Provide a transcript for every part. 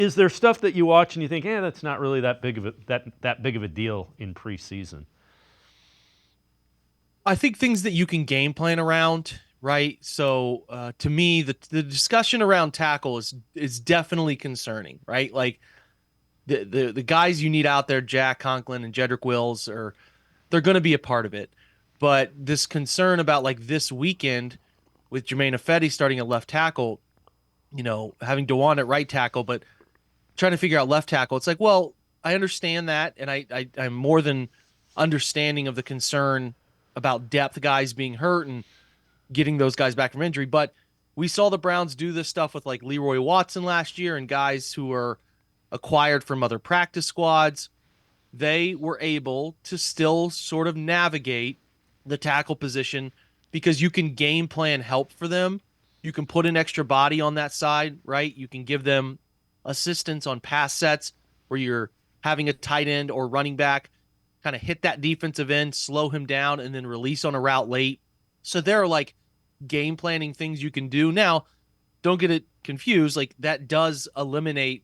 Is there stuff that you watch and you think, that's not really that big of a deal in preseason? I think things that you can game plan around, right? So to me, the discussion around tackle is definitely concerning, right? Like the guys you need out there, Jack Conklin and Jedrick Wills, are they're going to be a part of it. But this concern about like this weekend with Jermaine Ifedi starting at left tackle, having Dewan at right tackle, but trying to figure out left tackle. It's like, well, I understand that, and I'm more than understanding of the concern about depth guys being hurt and getting those guys back from injury. But we saw the Browns do this stuff with like Leroy Watson last year and guys who were acquired from other practice squads. They were able to still sort of navigate the tackle position because you can game plan help for them. You can put an extra body on that side, right? You can give them assistance on pass sets where you're having a tight end or running back kind of hit that defensive end, slow him down, and then release on a route late. So there are like game planning things you can do. Now, don't get it confused. Like that does eliminate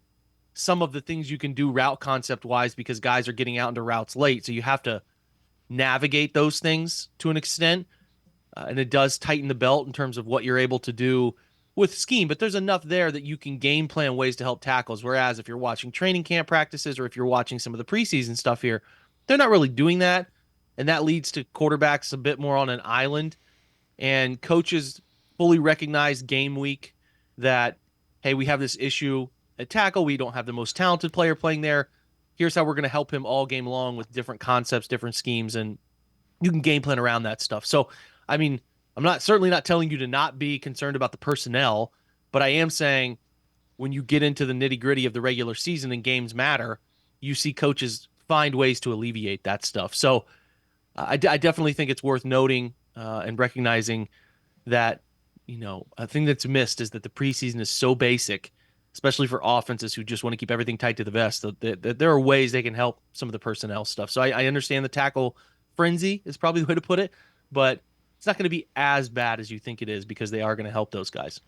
some of the things you can do route concept wise because guys are getting out into routes late. So you have to navigate those things to an extent. And it does tighten the belt in terms of what you're able to do with scheme. But there's enough there that you can game plan ways to help tackles. Whereas if you're watching training camp practices or if you're watching some of the preseason stuff here, they're not really doing that. And that leads to quarterbacks a bit more on an island. And coaches fully recognize game week that, hey, we have this issue at tackle. We don't have the most talented player playing there. Here's how we're going to help him all game long with different concepts, different schemes, and you can game plan around that stuff. So, I mean, I'm not certainly not telling you to not be concerned about the personnel, but I am saying when you get into the nitty gritty of the regular season and games matter, you see coaches find ways to alleviate that stuff. So, I definitely think it's worth noting and recognizing that, a thing that's missed is that the preseason is so basic, especially for offenses who just want to keep everything tight to the vest, that there are ways they can help some of the personnel stuff. So I understand the tackle frenzy is probably the way to put it, but it's not going to be as bad as you think it is because they are going to help those guys.